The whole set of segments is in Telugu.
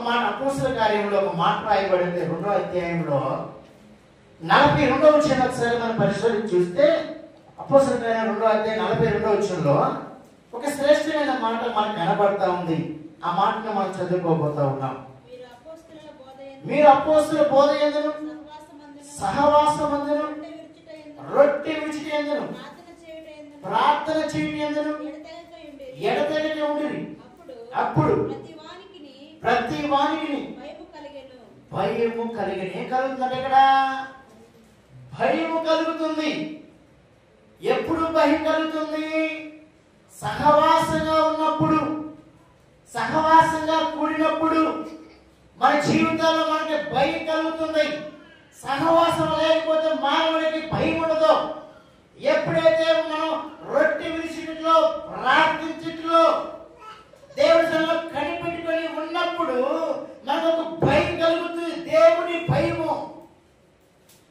మాట అపోస్తలుల కార్యంలో ఒక మాట రాయబడింది 2వ అధ్యాయంలో 42వ వచనం ఒకసారి మనం పరిశోధించి చూస్తే అపోస్తలుల కార్యం 2వ అధ్యాయం 42వ వచనంలో ఒక శ్రేష్టమైన మాట మనకు కనబడతా ఉంది. ఆ మాటను మనం చదువుకోబోతా ఉన్నాం. మీరు అపోస్తలుల బోధ యందును సహవాసమందును రొట్టె విరుచుట యందును ప్రార్థన చేయుట యందును ఎడతెగక ఉండిరి. అప్పుడు ప్రతి వానికి భయము కలిగిన. ఏం కలుగుతుంది? ఇక్కడ భయము కలుగుతుంది. ఎప్పుడు భయం కలుగుతుంది? సహవాసంగా ఉన్నప్పుడు, సహవాసంగా కూడినప్పుడు మన జీవితాల్లో మనకి భయం కలుగుతుంది. సహవాసం లేకపోతే మానవుడికి భయం ఉండదు. ఎప్పుడైతే మనం రొట్టె విరిచిట్లో ప్రార్థించట్లో దేవుడి సన్నిధిలో కనిపెట్టుకొని ఉన్నప్పుడు మనకు భయం కలుగుతుంది. దేవుని భయము.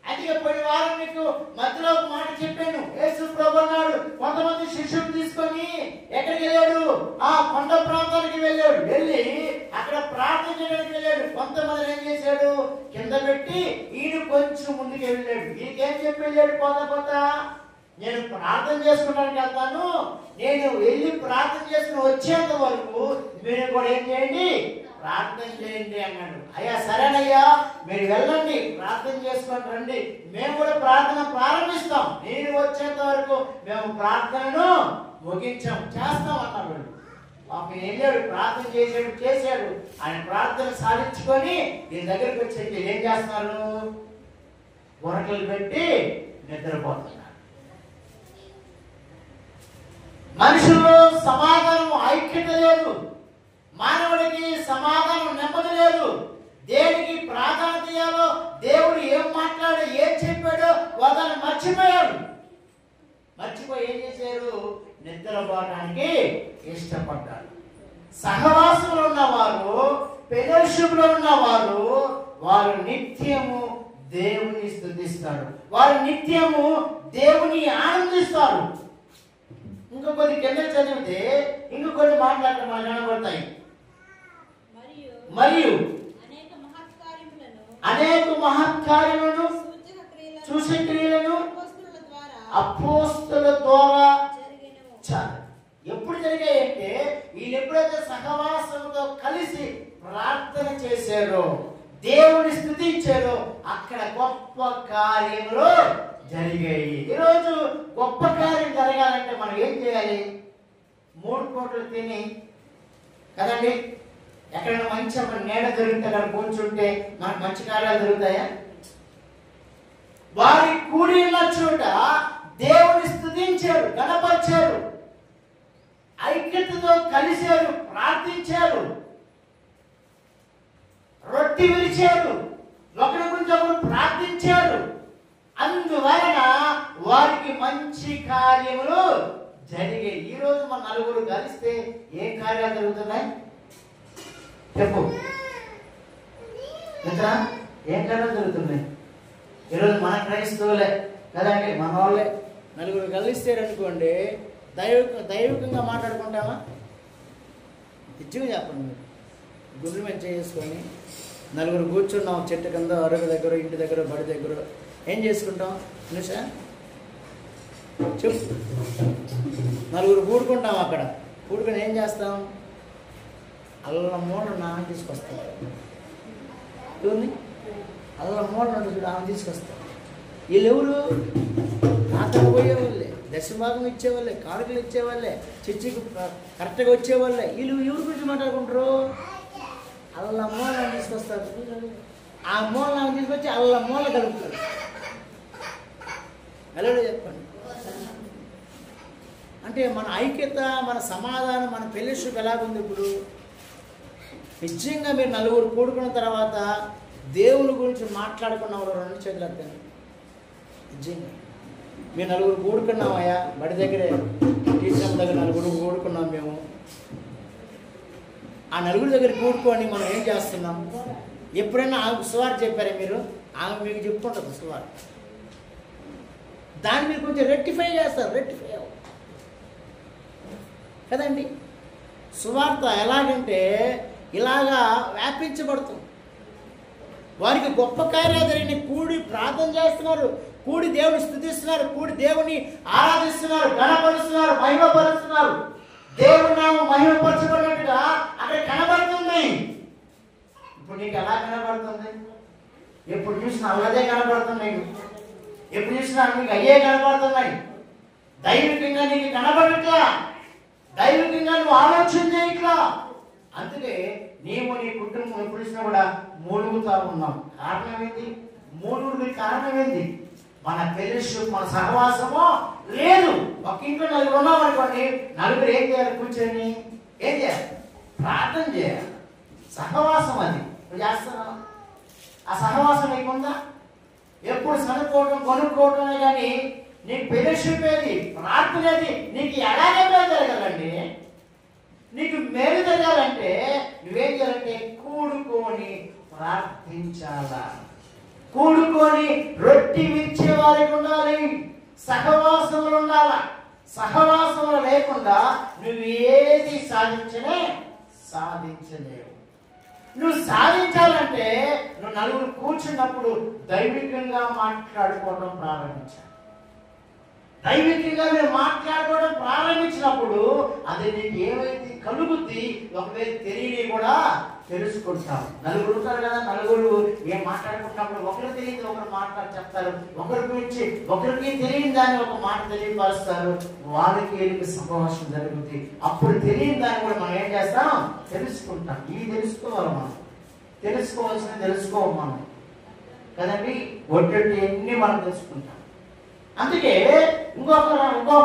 అది పోయిన వారం మీకు మధ్యలో ఒక మాట చెప్పాను. యేసు ప్రభు అన్నాడు, కొంతమంది శిష్యులు తీసుకొని ఎక్కడికి వెళ్ళాడు? ఆ కొండ ప్రాంతానికి వెళ్ళాడు. వెళ్ళి అక్కడ ప్రార్థన చేయడానికి వెళ్ళాడు. కొంతమంది ఏం చేశాడు? కింద పెట్టి ఈయన కొంచెం ముందుకు వెళ్ళాడు. ఈయనకేం చెప్పి వెళ్ళాడు? పోతా నేను ప్రార్థన చేసుకోవడానికి వెళ్తాను, నేను వెళ్ళి ప్రార్థన చేసుకుని వచ్చేంత వరకు మీరు కూడా ఏం చేయండి? ప్రార్థన చేయండి అన్నాడు. అయ్యా సరేనయ్యా, మీరు వెళ్ళండి, ప్రార్థన చేసుకొని రండి, మేము కూడా ప్రార్థన ప్రారంభిస్తాం. నేను వచ్చేంత వరకు మేము ప్రార్థనను చేస్తాం అన్నాడు. ఆయన వెళ్ళాడు, ప్రార్థన చేశాడు. ఆయన ప్రార్థన సాధించుకొని దీని దగ్గరికి వచ్చి ఏం చేస్తున్నారు? గొరకలు పెట్టి నిద్రపోతున్నారు. మనుషుల్లో సమాధానం ఐక్యత లేదు. మానవుడికి సమాధానం నెమ్మది లేదు. దేనికి ప్రాధాన్యత ఇవ్వాలో, దేవుడు ఏం మాట్లాడో ఏం చెప్పాడో వాళ్ళని మర్చిపోయారు. మర్చిపోయి ఏం చేశారు? నిద్రపోవడానికి ఇష్టపడ్డారు. సహవాసంలో ఉన్నవారు, ఫెలోషిప్లో ఉన్నవారు, వారు నిత్యము దేవుని స్తుతిస్తారు. వారు నిత్యము దేవుని ఆనందిస్తారు. ఇంకొన్ని కింద చదివితే ఇంకొన్ని మాటలు మనకు కనబడతాయి. మరియు అనేక మహత్కార్యములను సూచక్రియలను అపోస్తలుల ద్వారా ఎప్పుడు జరిగాయంటే వీళ్ళు ఎప్పుడైతే సహవాసంతో కలిసి ప్రార్థన చేశారో, దేవుని స్తుతించారో, అక్కడ గొప్ప కార్యములు జరిగాయి. ఈరోజు గొప్ప కార్యం జరగాలంటే మనం ఏం చేయాలి? 3 పూటలు తిని కదండి, ఎక్కడైనా మంచి నీడ దొరికితే అక్కడ కూర్చుంటే మనకు మంచి కార్యాలు జరుగుతాయా? వారి కూడి ఉన్న చోట దేవుని స్తుతించారు, గణపరిచారు, ఐక్యతతో కలిశారు, ప్రార్థించారు, రొట్టె విరిచారు, ఒకరి గురించి ఒకరు ప్రార్థించారు. అందువలన వారికి మంచి కార్యములు జరిగాయి. ఈరోజు మన నలుగురు కలిస్తే ఏ కార్యాలు జరుగుతున్నాయి చెప్పు మిత్రా? ఏం కార్యాలు జరుగుతున్నాయి? ఈరోజు మన క్రైస్తవులే కదండి, మన వాళ్ళే నలుగురు కలిస్తారనుకోండి, దైవికంగా మాట్లాడుకుంటామా? ఇచ్చిగా చెప్పండి. మీరు గుండె మంచి చేసుకొని నలుగురు కూర్చున్నాం చెట్టు కింద, అరుగు దగ్గర, ఇంటి దగ్గర, బడి దగ్గర ఏం చేసుకుంటాం? నిషా చెప్పు. నలుగురు కూడుకుంటాం. అక్కడ కూడుకొని ఏం చేస్తాం? అల్లం మూల ఆమె తీసుకొస్తాం. ఎవరిని? అల్లం మూల ఆమె తీసుకొస్తాం. వీళ్ళు ఎవరు? ప్రార్థన పోయేవాళ్ళే, దశభాగం ఇచ్చేవాళ్ళే, కానుకలు ఇచ్చేవాళ్ళే, చర్చికి కరెక్ట్గా వచ్చేవాళ్ళే. వీళ్ళు ఎవరి గురించి మాట్లాడుకుంటారు? అల్లం మూల తీసుకొస్తారు. ఆ మూల తీసుకొచ్చి అల్లం మూల కలుపుతారు. ఎలా చెప్పండి? అంటే మన ఐక్యత, మన సమాధానం, మన ఫెలోషిప్ ఎలాగుంది ఇప్పుడు? నిజంగా మీరు నలుగురు కూడుకున్న తర్వాత దేవుని గురించి మాట్లాడుకున్న వాళ్ళు 2 చేతులు ఎత్తండి. నిజంగా మీరు నలుగురు కూడుకున్నామయ్యా, బడి దగ్గరే టీచర్ దగ్గర నలుగురు కూడుకున్నాం. మేము ఆ నలుగురు దగ్గర కూడుకొని మనం ఏం చేస్తున్నాం? ఎప్పుడైనా ఆమెకు సువార్త చెప్పారా మీరు? ఆమె మీకు చెప్పుకుంటుంది సువార్త. దాన్ని మీరు కొంచెం రెక్టిఫై చేస్తారు. రెక్టిఫై కదండి. సువార్త ఎలాగంటే ఇలాగా వ్యాపించబడుతుంది. వారికి గొప్ప కార్యాలు జరిగిన కూడి ప్రార్థన చేస్తున్నారు, కూడి దేవుని స్తుతిస్తున్నారు, కూడి దేవుని ఆరాధిస్తున్నారు, గణపరుస్తున్నారు, మహిమపరుస్తున్నారు. దేవుని నామం మహిమపరచబడినట్టుగా అక్కడ కనబడుతుంది. ఇప్పుడు నీకు ఎలా కనబడుతుంది? ఎప్పుడు చూసినా అలాగే కనబడుతున్నాయి, ఎప్పుడు చూసినా నీకు అయ్యే కనబడుతున్నాయి. దైవికంగా నీకు కనబడట్లా, దైవికంగా నువ్వు ఆలోచన చేయట్లా. అందుకే నీవు నీ కుటుంబం ఎప్పుడు చూసినా కూడా మూలుగుతా ఉన్నాం. కారణం ఏంటి? మూలుగుడికి కారణం ఏంటి? మన ఫెలోషిప్, మన సహవాసమో లేదు. ఒక ఇంట్లో నలుగురు ఉన్నాం అనుకోండి, నలుగురు ఏం చేయాలి? కూర్చొని ఏం చేయాలి? ప్రార్థన చేయాలి. సహవాసం అది నువ్వు చేస్తావా? ఆ సహవాసం నీకుందా? ఎప్పుడు చదువుకోవటం కొనుక్కోవటమే కానీ నీకు ఫెలోషిప్ ఏది? ప్రార్థన ఏది? నీకు ఎలాగే మేలు జరగాలండి. నీకు మేలు జరగాలంటే నువ్వేం చేయాలంటే కూడుకొని ప్రార్థించాలా, కూడుకొని రొట్టి విచ్చే వారికి ఉండాలి, సహవాసములు ఉండాలా. సహవాసములు లేకుండా నువ్వు ఏది సాధించలేవు. నువ్వు సాధించాలంటే నువ్వు నలుగురు కూర్చున్నప్పుడు దైవికంగా మాట్లాడుకోవడం ప్రారంభించాలి. దైవికంగా మీరు మాట్లాడుకోవడం ప్రారంభించినప్పుడు అది నీకు ఏమైతే కలుగుద్ది, ఒకవేళ తెలియని కూడా తెలుసుకుంటాం. నలుగురు ఉంటారు కదా, నలుగురు ఏం మాట్లాడుకుంటున్నప్పుడు ఒకరు తెలియదు ఒకరు మాట్లాడి చెప్తారు, ఒకరి గురించి ఒకరికి తెలియని దాన్ని ఒక మాట తెలియపరుస్తారు, వాళ్ళకి వీళ్ళకి సంభాషణ జరుగుతుంది. అప్పుడు తెలియని దాన్ని కూడా మనం ఏం చేస్తాం? తెలుసుకుంటాం. ఇవి తెలుసుకోవాలి మనం, తెలుసుకోవాల్సింది తెలుసుకోవాలి మనం కదండి. ఒట్టి అన్ని మనం తెలుసుకుంటాం. అందుకే ఇంకొక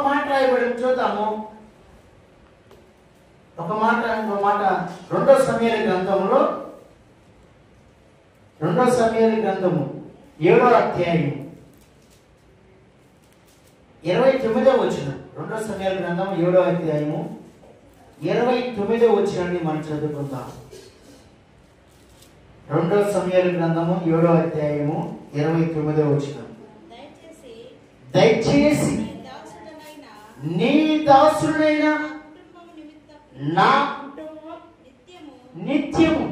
మాట రాయబడి చూద్దాము. ఇంకో మాట 2 సమూయేలు గ్రంథంలో 7వ అధ్యాయం 29వ వచనం. 2 సమూయేలు గ్రంథం 7వ అధ్యాయము 29వ వచనాన్ని మనం చదువుకుందాం. 2 సమూయేలు గ్రంథము 7వ అధ్యాయము 29వ వచనం. దయచేసి నీ దాసుడైన నా కుటుంబం నిత్యము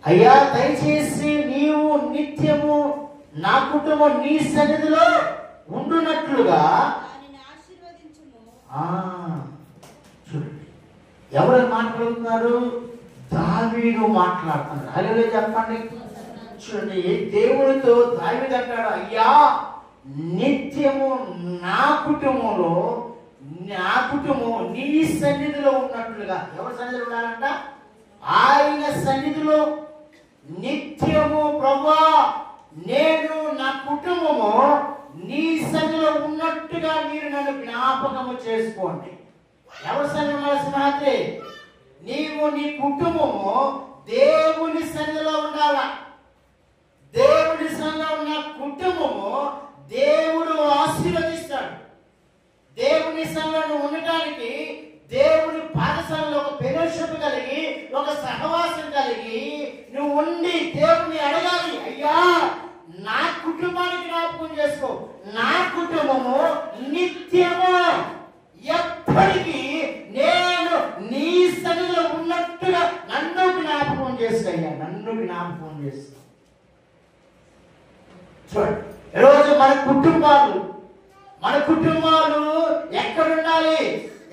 అయ్యా, దయచేసి నీవు నిత్యము నా కుటుంబం నీ సన్నిధిలో ఉండునట్లుగా చూడండి. ఎవరు మాట్లాడుతున్నారు? దావీదు మాట్లాడుతున్నారు. హల్లెలూయా చెప్పండి. చూడండి, దేవుడితో దావీదు అంటాడు, అయ్యా నిత్యము నా కుటుంబం నీ సన్నిధిలో ఉన్నట్లుగా. ఎవరి సన్నిధిలో ఉండాలంట? ఆయన సన్నిధిలో నిత్యము. ప్రభువా, నేను నా కుటుంబము నీ సన్నిధిలో ఉన్నట్టుగా మీరు నన్ను జ్ఞాపకము చేసుకోండి. ఎవరి సన్నిధిలో సింహాద్రి? నీవు నీ కుటుంబము దేవుని సన్నిధిలో ఉండాలా. దేవుని సన్నిధిలో ఉన్న కుటుంబము దేవుడు ఆశీర్వదిస్తాడు. దేవుని సన్నిధిలో ఉండటానికి దేవుని పాదశాలలో ఒక ఫెలోషిప్ కలిగి, ఒక సహవాసం కలిగి నువ్వు ఉండి దేవుని అడగాలి. అయ్యా, నా కుటుంబాన్ని జ్ఞాపకం చేసుకో. నా కుటుంబము నిత్యము ఎప్పటికీ నేను నీ సన్నిధిలో ఉన్నట్టుగా నన్ను జ్ఞాపకం చేసుకోయ్యా, నన్ను జ్ఞాపకం చేసుకో. చూడండి, ఈరోజు మన కుటుంబాలు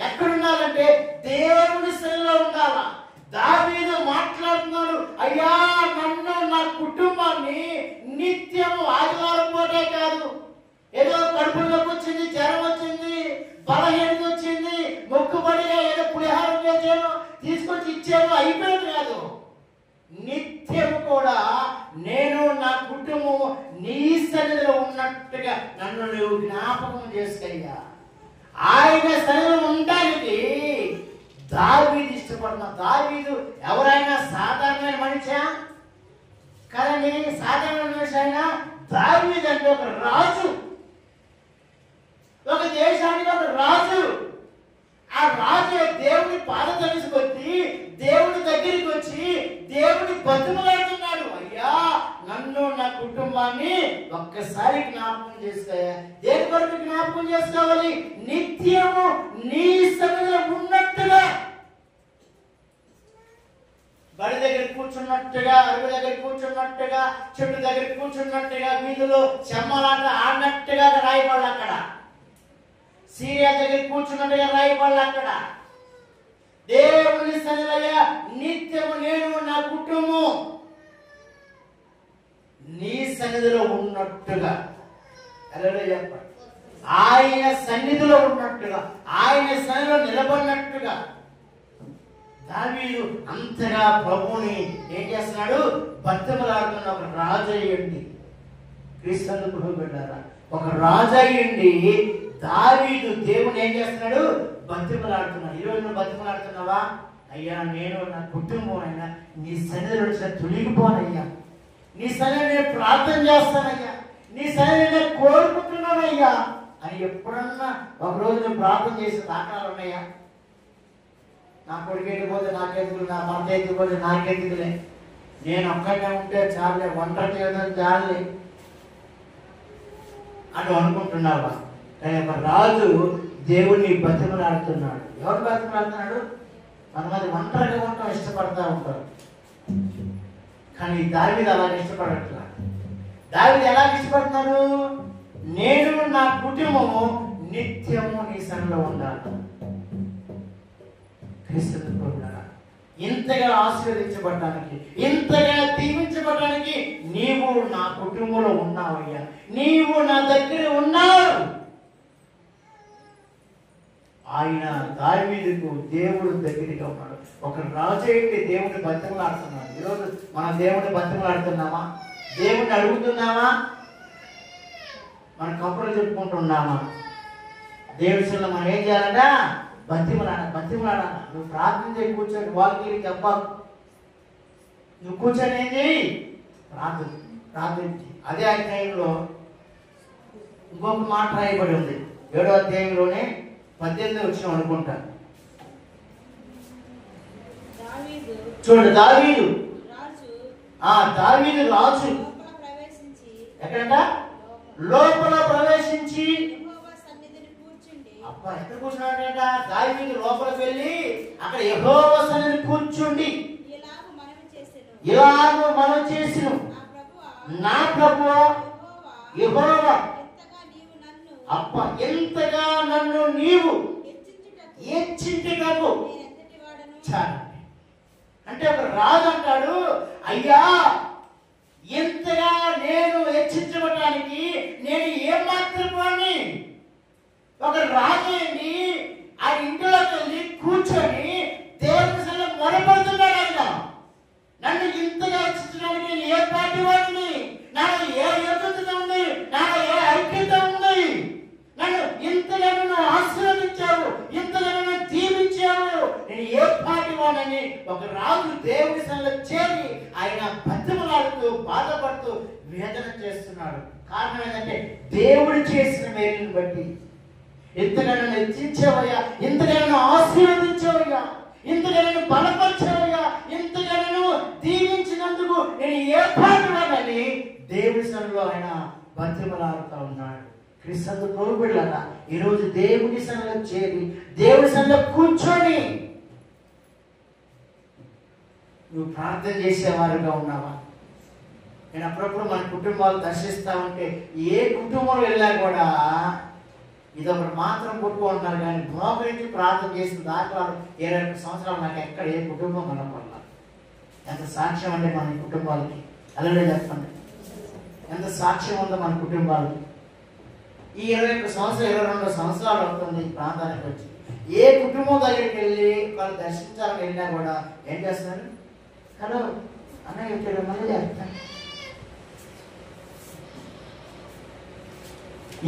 ఎక్కడుండాలంటే దేవుని సన్నిధిలో ఉండాలా. దావీదు మాట్లాడుతున్నాడు, అయ్యా నన్ను నా కుటుంబాన్ని నిత్యము, ఆదివారం పూటే కాదు, ఏదో కడుపులోకి వచ్చింది, జ్వరం వచ్చింది, బలహీనత వచ్చింది, మొక్కుబడిగా ఏదో పులిహారం చేశాను, తీసుకొచ్చి ఇచ్చాను, అయిపోయింది కాదు. నిత్యము కూడా నేను నా కుటుంబం నీ సన్నిధిలో ఉన్నట్టుగా నన్ను నువ్వు జ్ఞాపకం చేసుకోయ్యా. ఆయన సన్నిధిలో ఉండడానికి దావీదు ఇష్టపడుతున్నా. దావీదు ఎవరైనా సాధారణమైన మనిషా కదండి? సాధారణ మనిషి అయినా దావీదు అంటే ఒక రాజు, ఒక దేశానికి ఒక రాజు. ఆ రాజు దేవుని పాదం తీసుకొచ్చి దేవుని దగ్గరికి వచ్చి దేవుని బతుకులాడుతున్నాడు. అయ్యా నన్ను నా కుటుంబాన్ని ఒక్కసారి జ్ఞాపకం చేసుకోయా. దేని కొరకు జ్ఞాపకం చేసుకోవాలి? నిత్యము నీ సన్నిధిలో ఉన్నట్టుగా బడి దగ్గర కూర్చున్నట్టుగా, అరుగు దగ్గర కూర్చున్నట్టుగా, చెట్టు దగ్గర కూర్చున్నట్టుగా, వీధులో చెమ్మలాట ఆడినట్టుగా రాయబడాలి అక్కడ. సీరియల్ దగ్గర కూర్చున్నట్టుగా రాయబడాలి అక్కడ. దేవుని సన్నిధిలో నిత్యము నేను నా కుటుంబం నీ సన్నిధిలో ఉన్నట్టుగా, చెప్పండి, ఆయన సన్నిధిలో ఉన్నట్టుగా, ఆయన సన్నిధిలో నిలబడినట్టుగా దావీదు అంతగా ప్రభువుని ఏం చేస్తున్నాడు? బతిమలాడుతున్న ఒక రాజు అయ్యండి. క్రీస్తు ప్రభు పెట్టారా? ఒక రాజు అయ్యండి దావీదు దేవుని ఏం చేస్తున్నాడు? బతిమలాడుతున్నాడు. ఈరోజు నువ్వు బతిమలాడుతున్నావా? అయ్యా నేను నా కుటుంబం అయినా నీ సన్నిధిలో వచ్చిన తొలగిపోనయ్యా, నీ సన్నిధిలో నేను ప్రార్థన చేస్తానయ్యా, నీ సన్నిధిలో నేను కోరుకుంటున్నానయ్యా అని ఎప్పుడన్నా ఒకరోజు నువ్వు ప్రార్థన చేసే దాఖలాలు ఉన్నాయా? నా కొడుకు ఎత్తిపోతే నాకెందుకు, నా భర్త ఎత్తిపోతే నాకెందుకులే, నేను ఒక్కడే ఉంటే చాలే, ఒంటరి చేయడం చాలే అని అనుకుంటున్నావా? కానీ ఒక రాజు దేవుణ్ణి బతిమలాడుతున్నాడు. ఎవరు బతిమలాడుతున్నాడు? కొంతమంది ఒంటరిగా ఉండటం ఇష్టపడతా ఉంటారు, కానీ దావీదు అలాగే ఇష్టపడట్లా. దావీదు ఎలా ఇష్టపడుతున్నాడు? నేను నా కుటుంబము నిత్యము నీ సన్నిధిలో ఉండాలి. క్రీస్తు ప్రభువులారా, ఇంతగా ఆశీర్వదించబడడానికి, ఇంతగా దీవించబడడానికి నీవు నా కుటుంబంలో ఉన్నావయ్యా, నీవు నా దగ్గర ఉన్నావు. ఆయన దావీదుకు దేవుడు దగ్గరగా ఉన్నాడు. ఒక రాజు ఏంటి దేవుడిని బతిమలాడుతున్నాడు. ఈరోజు మనం దేవుడిని బతిమలాడుతున్నామా? దేవుడిని అడుగుతున్నామా? మన కబుర్లు చెప్పుకుంటున్నామా? దేవుడిలో మనం ఏం చేయాలంట? బతిమలాడాలి. నువ్వు ప్రార్థన చేయి, కూర్చొని వాళ్ళకి చెప్పాలి. నువ్వు కూర్చొని ఏం చేయి? ప్రార్థించి. అదే అధ్యాయంలో ఇంకొక మాట రాయబడి ఉంది. 7వ అధ్యాయంలోనే 18 వచ్చిన అనుకుంటా. చూడు, దావీదు రాజు ఎక్కడంట? లోపల ప్రవేశించి అబ్బా ఎక్కడ కూర్చున్నాడంట? దావీదు లోపలికి వెళ్ళి అక్కడ యెహోవా సన్నిధిని కూర్చుండి ఇలాగ మనం చేసిన నా ప్రభువా యెహోవా, అప్ప ఎంతగా నన్ను నీవు హెచ్చించుటకు. అంటే ఒక రాజు అంటాడు, అయ్యా ఎంతగా నేను హెచ్చించబడడానికి నేను ఏమాత్రం వాడిని. ఒక రాజు ఏంటి ఆ ఇంట్లోకి వెళ్ళి కూర్చొని దేవుని సన్నిధిలో మొరపెడుతున్నాడు. ఆయన నన్ను ఇంతగా హెచ్చించడానికి నేను ఏ పార్టీ వాడిని, నాకు ఏ యోగ్యత ఉంది, నాకు ఏ ఐక్యత ఉంది, నన్ను ఇంతగా నన్ను ఆశీర్వదించావు, ఇంతగా నన్ను దీవించావు, నేను ఏ పాటి వాడని ఒక రాజు దేవుని సన్నిధిలో చేరి ఆయన బతిమలాడుతూ బాధపడుతూ వేదన చేస్తున్నాడు. కారణం ఏంటంటే దేవుడు చేసిన మేలుని బట్టి ఇంతగా నన్ను హెచ్చించావయ్యా, ఇంతగా నన్ను ఆశీర్వదించావయ్యా, ఇంతగా నన్ను బలపరిచావయ్యా, ఇంతగా నన్ను దీవించినందుకు నేను ఏ పాటి వాడని దేవుని సన్నిధిలో ఆయన బతిమలాడుతూ ఉన్నాడు. క్రీస్తు ప్రభువులారా, ఈరోజు దేవుని సన్నిధిలో చేరి దేవుని సన్నిధిలో కూర్చొని నువ్వు ప్రార్థన చేసేవారుగా ఉన్నావా? నేను అప్పుడప్పుడు మన కుటుంబాలు దర్శిస్తా ఉంటే ఏ కుటుంబంలో వెళ్ళా కూడా ఇదొకటి మాత్రం కొట్టుకుంటున్నారు, కానీ మోకరించి ప్రార్థన చేసిన దాఖలాలు 20 సంవత్సరాలు నాకు ఎక్కడ ఏ కుటుంబం కనపడాలి. ఎంత సాక్ష్యం అంటే మన కుటుంబాలకి, అలాగే చెప్పండి, ఎంత సాక్ష్యం ఉందో మన కుటుంబాలకి. ఈ 21 సంవత్సరాలు 22 సంవత్సరాలు అవుతుంది ఈ ప్రాంతానికి వచ్చి. ఏ కుటుంబం దగ్గరికి వెళ్ళి వాళ్ళు దర్శించాలని వెళ్ళినా కూడా ఏం చేస్తున్నారు? హలో అన్నయ్య ఇక్కడ మళ్ళీ చేస్తాను.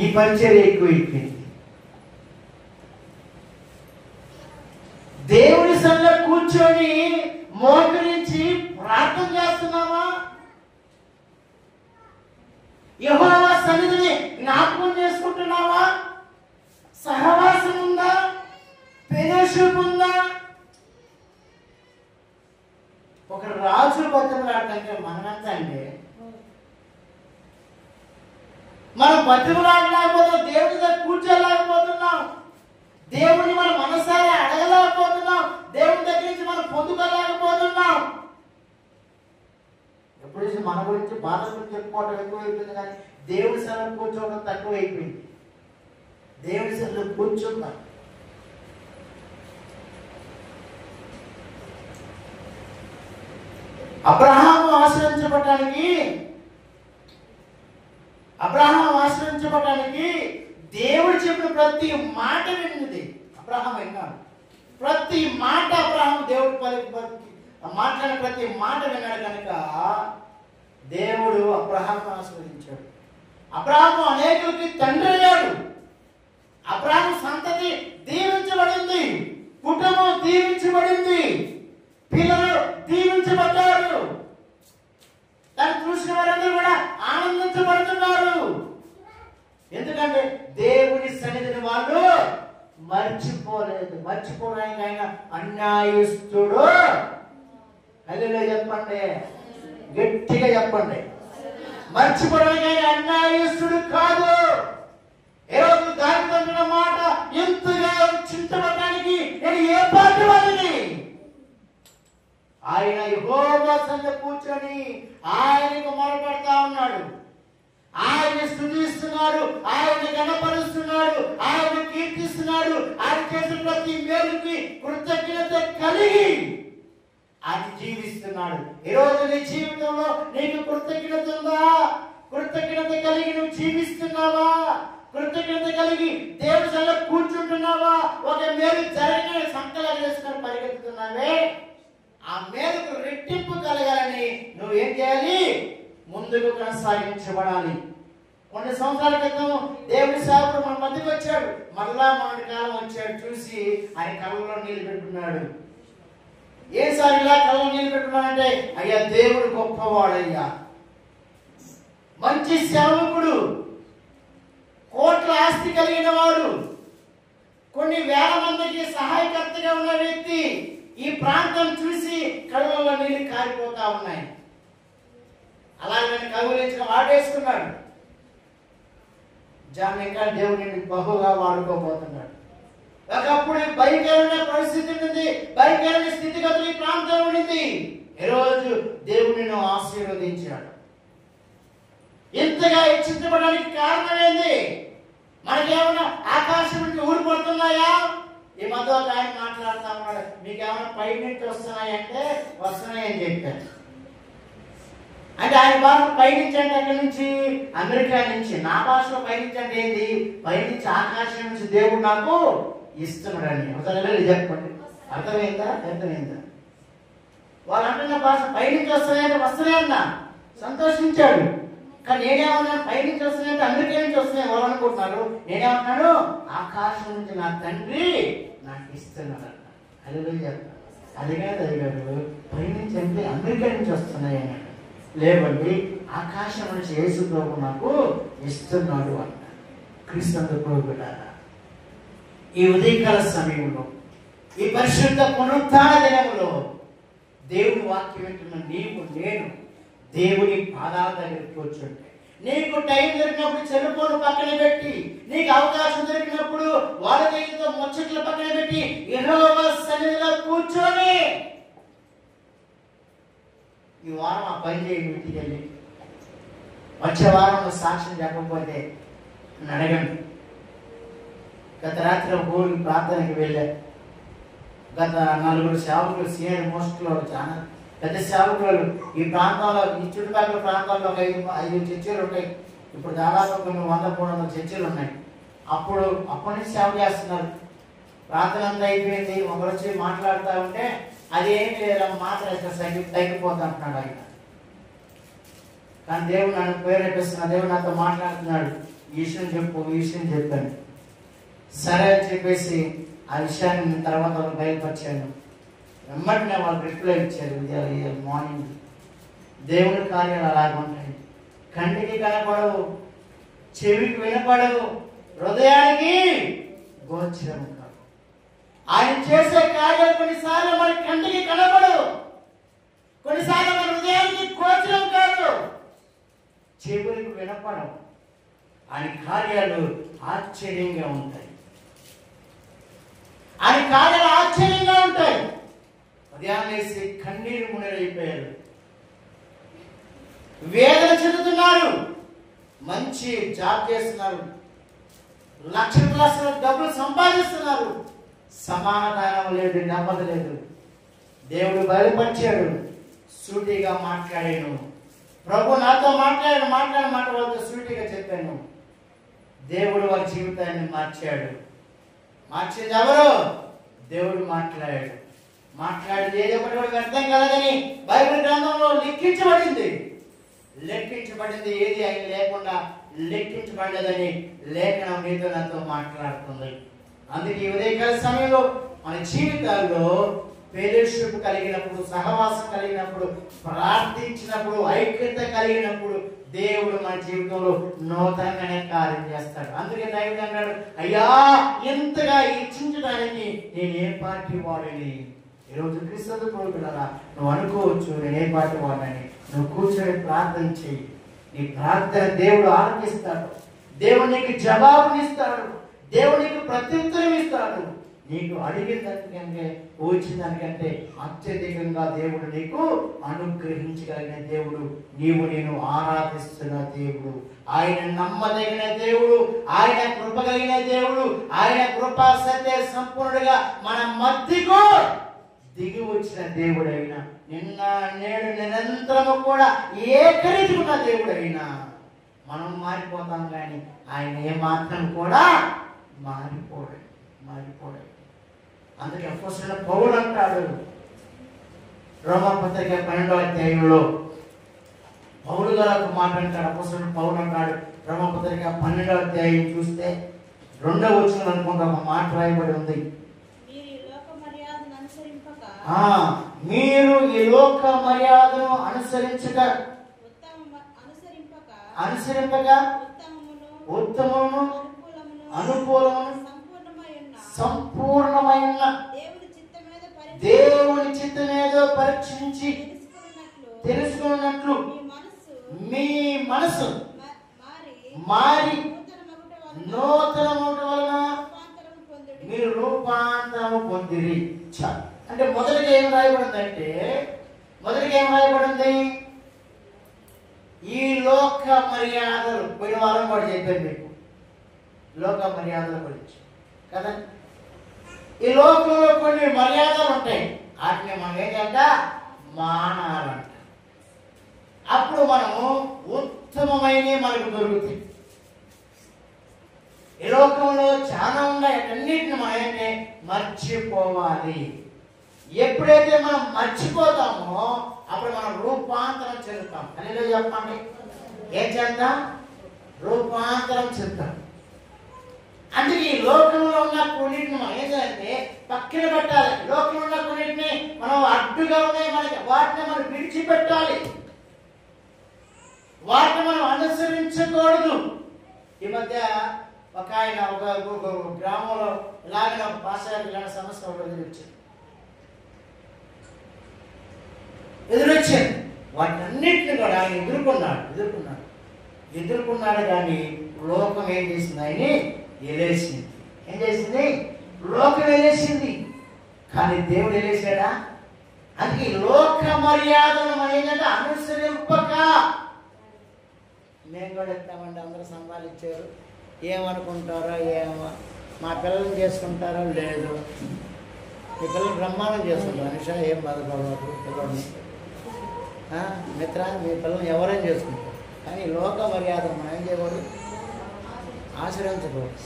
ఈ పరిచర్య ఎక్కువైపోయింది. దేవుని సన్నిధిలో కూర్చొని మోకరించి ప్రార్థన చేస్తున్నావా? యెహోవా సన్నిధిని జ్ఞాపకం చేసుకుంటున్నావా? సహవాసం ఉందా? ఫెలోషిప్ ఉందా? ఒక రాజు బతిమలాడటానికి మనమంతా అండి, మనం బతిమలాడలేకపోతే దేవుడి దగ్గర కూర్చోలేకపోతున్నాం, దేవుడిని మనం మనసారా అడగలేకపోతున్నాం, దేవుడి దగ్గర నుంచి మనం పొందుకోలేకపోతున్నాం. ఇప్పుడు మన గురించి బాధ గురించి చెప్పుకోవడం ఎక్కువైపోయింది, కానీ దేవుడి సన్నిధిలో కూర్చోవడం తక్కువైపోయింది. దేవుడి సన్నిధిలో కూర్చుందాం. అబ్రహాము ఆశ్రయించబడటానికి దేవుడు చెప్పిన ప్రతి మాట విన్నది. అబ్రహాం విన్నాడు ప్రతి మాట. అబ్రహాం దేవుడు మాట్లాడిన ప్రతి మాట విన్నాడు కనుక దేవుడు అబ్రహాము ఆశీర్వదించాడు. అబ్రహాము అనేకులకి తండ్రి అయ్యాడు. అబ్రహాము సంతతి దీవించబడింది, కుటుంబం దీవించబడింది, పిల్లలు దీవించబడ్డారు. దాన్ని చూసిన వారందరూ కూడా ఆనందించబడుతున్నారు. ఎందుకంటే దేవుని సన్నిధిని వాళ్ళు మర్చిపోలేదు. మర్చిపోవడానికి ఆయన అన్యాయస్తుడు. హల్లెలూయా చెప్పండి, గట్టిగా చెప్పండి. మర్చిపోవడానికి ఆయన అన్యాయస్తుడు కాదు. ఈరోజు దాని మాట ఎంతగా చింతపడడానికి నేను ఏ పార్టీ వాళ్ళని? ఆయన యెహోవా సన్నిధిలో కూర్చొని ఆయనకు మొరపెడతా ఉన్నాడు. ఆయన స్తుతిస్తున్నాడు, ఆయన గణపరుస్తున్నాడు, ఆయన కీర్తిస్తున్నాడు. ఆయన చేసిన ప్రతి మేలుకి కృతజ్ఞత కలిగి ఆయన జీవిస్తున్నాడు. ఈరోజు నీ జీవితంలో నీకు కృతజ్ఞత ఉందా? కృతజ్ఞత కలిగి నువ్వు జీవిస్తున్నావా? కృతజ్ఞత కలిగి దేవుడి సన్నిధిలో కూర్చుంటున్నావా? ఒక మేలు జరిగిన సంకలం చేసుకొని పరిగెత్తుతున్నావే, ఆ మేలుకు రెట్టింపు కలగాలని నువ్వేం చేయాలి? ముందుకు కొనసాగించబడాలి. కొన్ని సంవత్సరాల క్రితం దేవుడి సేవకుడు మన మధ్యకి వచ్చాడు. మళ్ళా మన కాలం వచ్చాడు. చూసి ఆయన కళ్ళలో నీళ్ళు పెట్టుకున్నాడు. ఏసారి ఇలా కళ్ళలో నీళ్ళు పెట్టుకున్నాడంటే, అయ్యా దేవుడు గొప్పవాడయ్యా, మంచి సేవకుడు, కోట్ల ఆస్తి కలిగిన వాడు, కొన్ని వేల మందికి సహాయకర్తగా ఉన్న వ్యక్తి. ఈ ప్రాంతం చూసి కళ్ళలో నీళ్ళు కారిపోతా ఉన్నాయి. అలాగే కౌలించిన వాడేసుకున్నాడు. ఇంకా దేవుడిని బహుగా వాడుకోబోతున్నాడు. ఒకప్పుడు భయంకరమైన పరిస్థితి ఉంది, భయంకరమైన స్థితిగతులు ఈ ప్రాంతంలో ఉండింది. ఈరోజు దేవుడిని ఆశీర్వదించాడు. ఇంతగా హెచ్చించబడడానికి కారణం ఏంది? మనకేమైనా ఆకాశం నుంచి ఊడిపడుతున్నాయా? ఈ మధ్య ఒక ఆయన మాట్లాడుతా ఉన్నాడు, మీకేమైనా పై నుంచి వస్తున్నాయంటే వస్తున్నాయని చెప్పాను. అంటే ఆయన భాష పైనుంచి అంటే ఎక్కడి నుంచి? అమెరికా నుంచి. నా భాషలో పైనుంచి అంటే ఏంది? పైనుంచి ఆకాశం నుంచి దేవుడు నాకు ఇస్తున్నాడని. ఒకసారి చెప్పండి, అర్థమైందా? వాళ్ళు అంటున్న భాష పైనుంచి వస్తున్నాయంటే వస్తున్నాయన్నా సంతోషించాడు. కానీ నేనేమన్నాను? పైనుంచి వస్తున్నాయంటే అమెరికా నుంచి వస్తున్నాయి వాళ్ళు అనుకుంటున్నారు. నేనేమన్నాను? ఆకాశం నుంచి నా తండ్రి నాకు ఇస్తున్నాడు అన్న. అది కాదు పైనుంచి అంటే అమెరికా నుంచి వస్తున్నాయి అన్నాడు. లేవండి, ఆకాశం నుంచి యేసు ప్రభు నాకు ఇస్తున్నాడు అన్న. క్రీస్తు ప్రభులారా, ఈ ఉదయకాల సమయంలో, ఈ పరిశుద్ధ పునరుత్థాన దినములో దేవుని వాక్యం వింటున్న నీవు నేను దేవుని పాదాల దగ్గర కూర్చుంటే, నీకు టైం దొరికినప్పుడు చెల్లుపోను పక్కన పెట్టి, నీకు అవకాశం దొరికినప్పుడు వాళ్ళ దగ్గరతో ముచ్చట్ల పక్కన పెట్టి యెహోవా సన్నిధిలో కూర్చొని ఈ వారం ఆ పని చేయండి. ఇంటికి వెళ్ళి వచ్చే వారం సాక్ష్యం చెప్పకపోతే అడగండి. గత రాత్రి ఒక ఊరికి ప్రార్థనకి వెళ్ళా. గత 4 సేవకులు, సీనియర్ మోస్ట్లో చాలా పెద్ద సేవకులు ఈ ప్రాంతంలో, ఈ చుట్టుపక్కల ప్రాంతాల్లో ఒక 5 చర్చిలు ఉంటాయి. ఇప్పుడు దాదాపు కొన్ని 100-300 చర్చిలు ఉన్నాయి. అప్పటి నుంచి సేవ చేస్తున్నారు. ప్రార్థన అంతా అయిపోయింది. ఒకరు వచ్చి మాట్లాడుతూ ఉంటే అదేం లేదా మాట్లాడితే తగ్గిపోతా అంటున్నాడు ఆయన. కానీ దేవుడు నన్ను ప్రేరేపిస్తున్నాడు, దేవుడు నాతో మాట్లాడుతున్నాడు. ఈ విషయం చెప్పాను. సరే అని చెప్పేసి ఆ విషయాన్ని తర్వాత బయలుపరిచాను. వెంబడినే వాళ్ళు రిప్లై ఇచ్చారు. మార్నింగ్ దేవుని కార్యాలు అలాగే ఉంటాయి. కంటికి కనపడవు, చెవికి వినపడవు, హృదయానికి గోచరం కాదు. ఆయన చేసే కార్యాలు కొన్నిసార్లు మన కంటికి కనపడవు, కొన్నిసార్లు మన హృదయానికి గోచరం కాదు, చెవులకు వినపడవు. ఆయన కార్యాలు ఆశ్చర్యంగా ఉంటాయి. ఆయన కార్యాలు ఆశ్చర్యంగా ఉంటాయి. ఉదయాన్నేసి కన్నీరు మునిరైపోయారు. వేదన చెందుతున్నారు, మంచి జాబ్ చేస్తున్నారు, లక్షల డబ్బులు సంపాదిస్తున్నారు, సమాధానం లేదు, నెమ్మది లేదు. దేవుడు బయలుపరిచాడు, సూటిగా మాట్లాడాను. ప్రభు నాతో మాట్లాడిన మాట వాళ్ళతో సూటిగా చెప్పాను. దేవుడు వారి జీవితాన్ని మార్చాడు. మార్చింది ఎవరు? దేవుడు మాట్లాడాడు. మాట్లాడేది ఏదో ఒకటి కూడా వ్యర్థం కలదని బైబిల్ గ్రంథంలో లెక్కించబడింది. ఏది ఆయన లేకుండా లెక్కించబడలేదని లేఖనం మీతో నాతో మాట్లాడుతుంది. అందుకే ఈ ఉదయకాల సమయంలో మన జీవితాల్లో ఫెలోషిప్ కలిగినప్పుడు, సహవాసం కలిగినప్పుడు, ప్రార్థించినప్పుడు, ఐక్యత కలిగినప్పుడు దేవుడు మన జీవితంలో నూతనంగానే కార్యం చేస్తాడు. అందుకే దైవుడు అన్నాడు, అయ్యా ఇంతగా ఇచ్చించడానికి నేనే పార్టీ వాడిని. ఈరోజు క్రీస్తు ప్రోగులరా నువ్వు అనుకోవచ్చు, నేనే పార్టీ వాడిని. నువ్వు కూర్చొని ప్రార్థన చెయ్యి. నీ ప్రార్థన దేవుడు ఆలకిస్తాడు. దేవుడు నీకు జవాబునిస్తాడు. దేవుడు నీకు ప్రత్యుత్తరం ఇస్తాడు. నీకు అడిగిన దానికంటే వచ్చిన దానికంటే అత్యధికంగా దేవుడు నీకు అనుగ్రహించగలిగిన దేవుడు. నేను ఆరాధిస్తున్న దేవుడు, ఆయన నమ్మదగిన దేవుడు, ఆయన కృప కలిగిన దేవుడు, ఆయన కృపా సత్య సంపూర్ణుడిగా మన మధ్యకు దిగి వచ్చిన దేవుడైనా, నిన్న నేడు నిరంతరము కూడా ఏకరీతిగా దేవుడైనా మనం మారిపోతాం, కానీ ఆయన ఏమాత్రం కూడా మారిపోడు. అందుకే అపోస్తలుడైన పౌలు అంటాడు, రోమాపత్రిక 12వ అధ్యాయంలో పౌలు గారు ఒక మాట అంటాడు. అపోస్తలుడైన పౌలు అంటాడు, రోమాపత్రిక 12వ అధ్యాయం చూస్తే 2వ వచనం అనుకుంటా ఒక మాట రాయబడి ఉంది. మీరు ఈ లోక మర్యాదను అనుసరింపక ఉత్తమమును అనుకూలమును సంపూర్ణమైన దేవుని చిత్తమేదో పరీక్షించి తెలుసుకున్నట్లు మీ మనసు మారి నూతనమగుట వలన మీరు రూపాంతరము పొందిరి. అంటే మొదటిగా ఏం రాయబడింది? ఈ లోక మర్యాదలు. పోయిన వారం కూడా చెప్పాను మీకు లోక మర్యాదల గురించి కదా. ఈ లోకంలో కొన్ని మర్యాదలు ఉంటాయి, వాటిని మనం ఏంటంట మానాలంట. అప్పుడు మనము ఉత్తమమైనవి మనకు దొరుకుతాయి. ఈ లోకంలో చాలా ఉన్నాయి, అన్నిటిని మనం ఏంటంటే మర్చిపోవాలి. ఎప్పుడైతే మనం మర్చిపోతామో అప్పుడు మనం రూపాంతరం చెందుతాం. అని చెప్పండి, ఏం చేద్దాం? రూపాంతరం చెందుతాం. అందుకే ఈ లోకంలో ఉన్న కొన్నిటిని మనం ఏంటంటే పక్కన పెట్టాలి. లోకంలో ఉన్న కొన్నిటిని మనం అడ్డుగా ఉన్నాయి మనకి, వాటిని మనం విడిచిపెట్టాలి, వాటిని మనం అనుసరించకూడదు. ఈ మధ్య ఒక ఆయన ఒక గ్రామంలో ఇలాగే ఒక పాస్టర్ ఇలాంటి సమస్య ఎదురొచ్చింది. వాటిని అన్నింటిని కూడా ఆయన ఎదుర్కొన్నాడు. కానీ లోకం ఏం చేసింది? ఆయన ఎలేసింది. ఏం చేసింది? లోకం ఎలేసింది. కానీ దేవుడు ఎలేసాడా? అందుకే లోక మర్యాదను మనం ఏంటంటే అనుసరింపక. మేము కూడా ఎత్తామండి, అందరూ సంపాదించారు, ఏమనుకుంటారో ఏమో, మా పిల్లల్ని చేసుకుంటారో లేదు. మీ పిల్లలు బ్రహ్మాండం చేసుకుంటారు, మనిషి ఏం బాధపడవద్దు. పిల్లల్ని మిత్ర మీ పిల్లల్ని ఎవరైనా చేసుకుంటారు, కానీ లోక మర్యాద మనం ఏం చేయకూడదు, ఆశ్రయించకూడదు.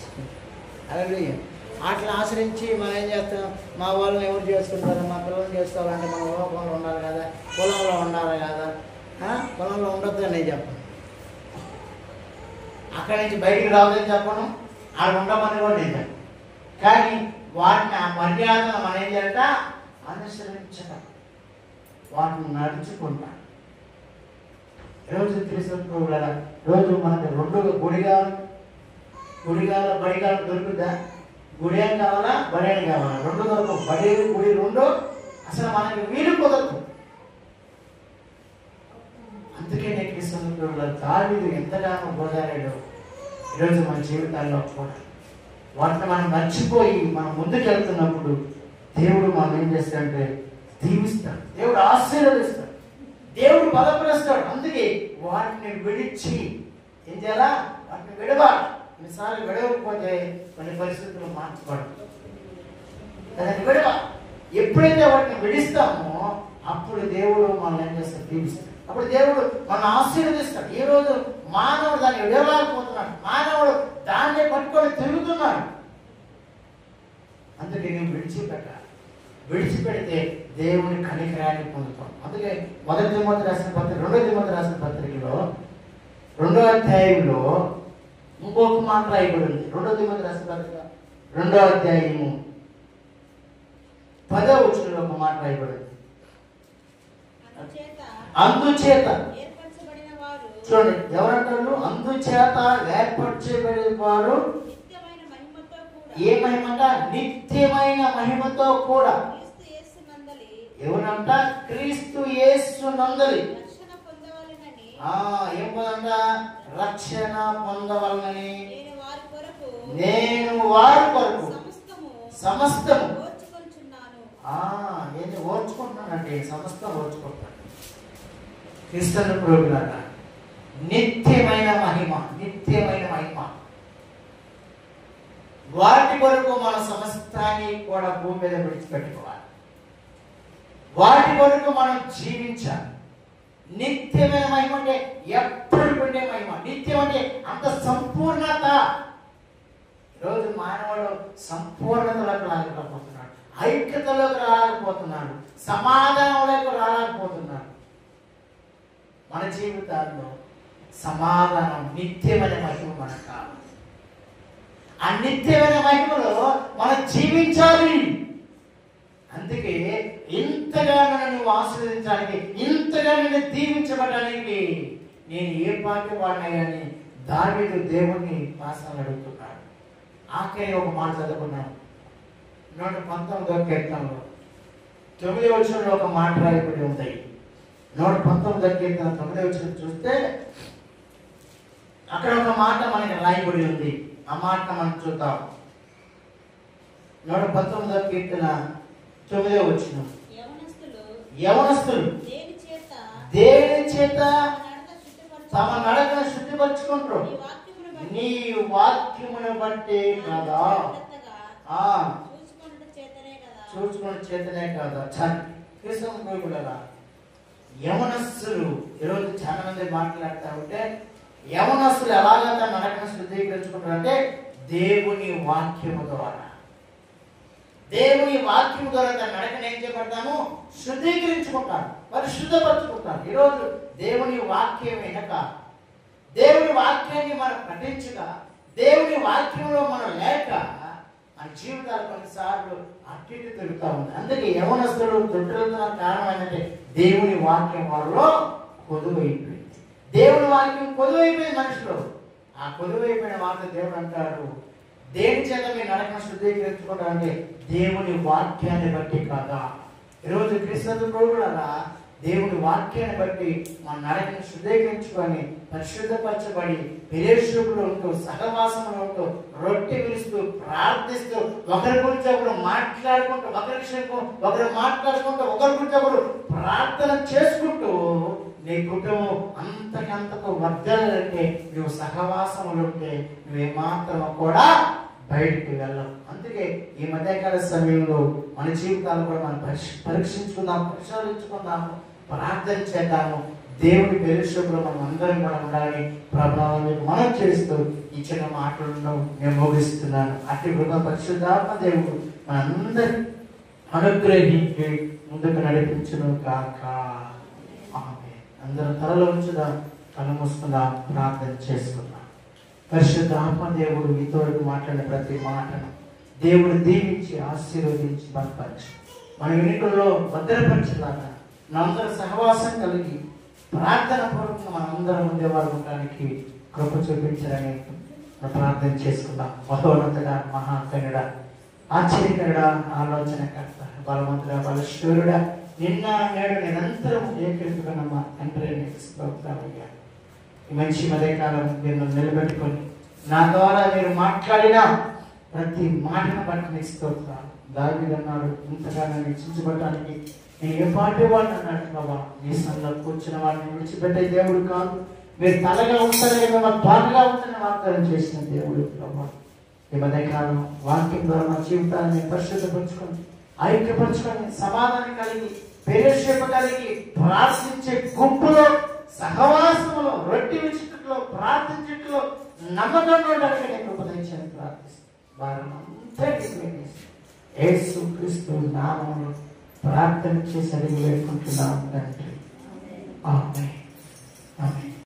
అలాగే అట్లా ఆశ్రయించి మనం ఏం చేస్తాం? మా వాళ్ళని ఎవరు చేసుకుంటారు, మా పిల్లల్ని చేసుకోవాలంటే మనం లోకంలో ఉండాలి కదా, పొలంలో ఉండాలి కదా. పొలంలో ఉండొద్దు అని నేను చెప్పను, అక్కడి నుంచి బయటికి రావద్దని చెప్పను, ఆడ ఉండమని కూడా నేను చెప్పను. కానీ వాటిని ఆ మర్యాదను మనం ఏం చేయాలట? అనుసరించడం, వాటిని నడుచుకుంటా. రోజు తీసుకుంటూ రోజు మనకు 2 గుడిగాల బడిగాలు దొరుకుద్దా? గుడి అని కావాలా, బడి అని కావాలా? 2 దొరకవు. బడి గుడి 2 అసలు మనకి వీలు కుదరదు. అందుకే నేను దావీదు ఎంతగానో బోధారాడు. ఈరోజు మన జీవితాల్లో కూడా వాటిని మనం మర్చిపోయి మనం ముందుకు వెళ్తున్నప్పుడు దేవుడు మనం ఏం చేస్తాడంటే దీవిస్తాడు, దేవుడు ఆశీర్వదిస్తాడు. దేవుడు బలపరుస్తాడు. అందుకే వాటిని విడిచి ఏం చేయాలా? వాటిని విడవాలి. కొన్నిసార్లు విడవకపోతే కొన్ని పరిస్థితులు మార్చబడదు. దాన్ని విడవాలి. ఎప్పుడైతే వాటిని విడిస్తామో అప్పుడు దేవుడు మనల్ని ఏం చేస్తాడు? దీవిస్తాడు. అప్పుడు దేవుడు మనల్ని ఆశీర్వదిస్తాడు. ఈ రోజు మానవుడు దాన్ని విడవలేకపోతున్నాడు. మానవుడు దాన్ని పట్టుకొని తిరుగుతున్నాడు. అందుకే నువ్వు విడిచిపెట్టాలి. విడిచిపెడితే దేవుని కనికరాన్ని పొందుతాం. అందుకే 1 తిమోతి రాసిన పత్రిక 2 తిమోతి రాసిన పత్రికలో 2వ అధ్యాయంలో ఇంకొక మాట రాయబడింది. 2 తిమోతి రాసిన పత్రిక 2వ అధ్యాయము 10వ వచనంలో ఒక మాట రాయబడింది. అందుచేత చూడండి, ఎవరంటారు? అందుచేత ఏర్పరచబడిన వారు ఏ మహిమంట? నిత్యమైన మహిమతో కూడా. ఎవరంట? క్రీస్తు యేసు నందలి ఏం పొందంట? రక్షణ పొందవలనని నేను వారి కొరకు సమస్తము ఏంటి ఓర్చుకుంటున్నానంటే సమస్తం ఓర్చుకుంటాను. క్రీస్తు ప్రభువులారా, నిత్యమైన మహిమ, నిత్యమైన మహిమ, వాటి కొరకు మన సమస్తాన్ని కూడా భూమి మీద విడిచిపెట్టుకోవాలి. వాటి కొరకు మనం జీవించాలి. నిత్యమైన మహిమ అంటే ఎప్పుడు ఉండే మహిమ. నిత్యం అంటే అంత సంపూర్ణత. ఈరోజు మానవుడు సంపూర్ణతలోకి రాలేకపోతున్నాడు, ఐక్యతలోకి రాలేకపోతున్నాడు, సమాధానంలోకి రాలేకపోతున్నాడు. మన జీవితాల్లో సమాధానం, నిత్యమైన మహిమ మనకు కావాలి. ఆ నిత్యమైన మహిమలో మనం జీవించాలి. అందుకే ఇంతగా నన్ను ఆశీర్వదించడానికి, ఇంతగా నన్ను దీవించబడడానికి నేను ఏ పాటి వాడినాయని దావీదు దేవుణ్ణి భాషను అడుగుతున్నాడు. ఆఖరి ఒక మాట చదువుకున్నాం. 119వ కీర్తనలో 9వ వచనంలో ఒక మాట రాయబడి ఉంది. 119వ కీర్తన 9వ వచనం చూస్తే అక్కడ ఒక మాట మనకి రాయబడి ఉంది. ఆ మాట మనం చూద్దాం. 119వ కీర్తన 9వ వచనం. యవనస్తులు దేని చేత తమ నడకను శుద్ధిపరచుకుంటారు? నీ వాక్యమును బట్టి కదా, చూసుకున్న చేతనే కదా. కృష్ణ కూడా యవనస్తులు ఈరోజు చాలా మంది మాట్లాడుతూ ఉంటే, యవనస్తులు ఎలాగా తన నడకను శుద్ధీకరించుకుంటారు అంటే దేవుని వాక్యము ద్వారా. దేవుని వాక్యం ద్వారా తన నడకను ఏం చేయబడతాము? శుద్ధీకరించుకుంటాను, పరిశుద్ధపరచుకుంటాను. ఈరోజు దేవుని వాక్యం వినక, దేవుని వాక్యాన్ని మనం పఠించగా, దేవుని వాక్యంలో మనం లేక మన జీవితాలు కొన్నిసార్లు అటు ఇటు తిరుగుతూ ఉంది. అందుకే యవనస్తులు తొట్టుతున్న కారణం ఏంటంటే దేవుని వాక్యం వారిలో కొదువైపోయింది. దేవుని వాక్యం కొదువైపోయింది మనుషులు. ఆ కొదువైపోయిన మాట దేవుడు అంటారు, దేని చేత మీ నడకను శుద్ధీకరించుకోవడానికి? దేవుని వాక్యాన్ని బట్టి కాదా. ఈరోజు క్రీస్తు ప్రభువులారా, దేవుని వాక్యాన్ని బట్టి మన నడకను శుద్ధీకరించుకొని పరిశుద్ధపరచబడి ఫెలోషిప్లో ఉంటూ, సహవాసంలో ఉంటూ, రొట్టె విరుస్తూ, ప్రార్థిస్తూ, ఒకరి గురించి ఒకరు మాట్లాడుకుంటూ, ఒకరు మాట్లాడుకుంటూ, ఒకరి గురించి ఒకరు ప్రార్థన చేసుకుంటూ నీ కుటుంబం అంతకంతకు వర్ధలంటే నువ్వు సహవాసములు ఉంటే నువ్వేమాత్రం కూడా బయటికి వెళ్ళవు. అందుకే ఈ మధ్యకాల సమయంలో మన జీవితాలు కూడా మనం పరీక్షించుకుందాం, పరిశోధించుకుందాము, ప్రార్థన చేద్దాము. దేవుడి ఫెలోషిప్లో మనం అందరం కూడా ఉండాలని ప్రభావం మనం చేస్తూ ఈ చిన్న మాటలను నేను ముగిస్తున్నాను. అట్టి కృప పరిశుద్ధాత్మ దేవుడు మనందరి అనుగ్రహించి ముందుకు నడిపించును కాక. అందరం తలలో ఉంచుదాం, కళ్ళు మూసుకుందాం, ప్రార్థన చేసుకుందాం. పరిశుద్ధ ఆత్మ దేవుడు మీతో మాట్లాడిన ప్రతి మాటను దేవుడు దీవించి ఆశీర్వదించి బలపరిచి మన వెనుకల్లో భద్రపరిచేలాగా మనందరూ సహవాసం కలిగి ప్రార్థన పూర్వకంగా మనందరం ఉండేవారు ఉండడానికి కృప చూపించాలని ప్రార్థన చేసుకుందాం. మహోన్నతుడా, మహాకరుడ, ఆశ్చర్యకరుడ, ఆలోచనకర్త, బలవంతుడా, బలశూరుడా, నిన్న నేడు నిరంతరం ఏకీకృతమైన మా తండ్రి స్తోత్రాలయ్యా. ఈ మంచి మధ్యకాలం మీరు నిలబెట్టుకొని నా ద్వారా మీరు మాట్లాడిన ప్రతి మాటను బట్టి మీకు స్తోత్రాలు. దావీదు అన్నాడు, ఇంతగా నన్ను హెచ్చించబడటానికి నేను ఏ పాటి వాడిని అన్నాడు బాబా. నీ సంలో కూర్చున్న వాడిని విడిచిపెట్టే దేవుడు కాదు. మీరు తలగా ఉంటారు కదా, మేము త్వరగా ఉంటుందని వాగ్దానం చేసిన దేవుడు ప్రభా. ఈ మధ్యకాలం వాక్యం ద్వారా మా జీవితాన్ని పరిశుద్ధపరచుకొని, ఐక్యపరచుకొని, సమాధానం కలిగి, ఫెలోషిప్ కలిగి, ప్రార్థించే గుంపులో, సహవాసంలో, రొట్టె విచ్చుట్లో, ప్రార్థించుట్లో నమ్మకంగా ఉండడానికి నేను ఉపదేశాన్ని ప్రార్థిస్తాను. వారం అంతా యేసు క్రీస్తు నామములో ప్రార్థన చేసి అడిగి వేడుకుంటున్నాం తండ్రి. ఆమేన్.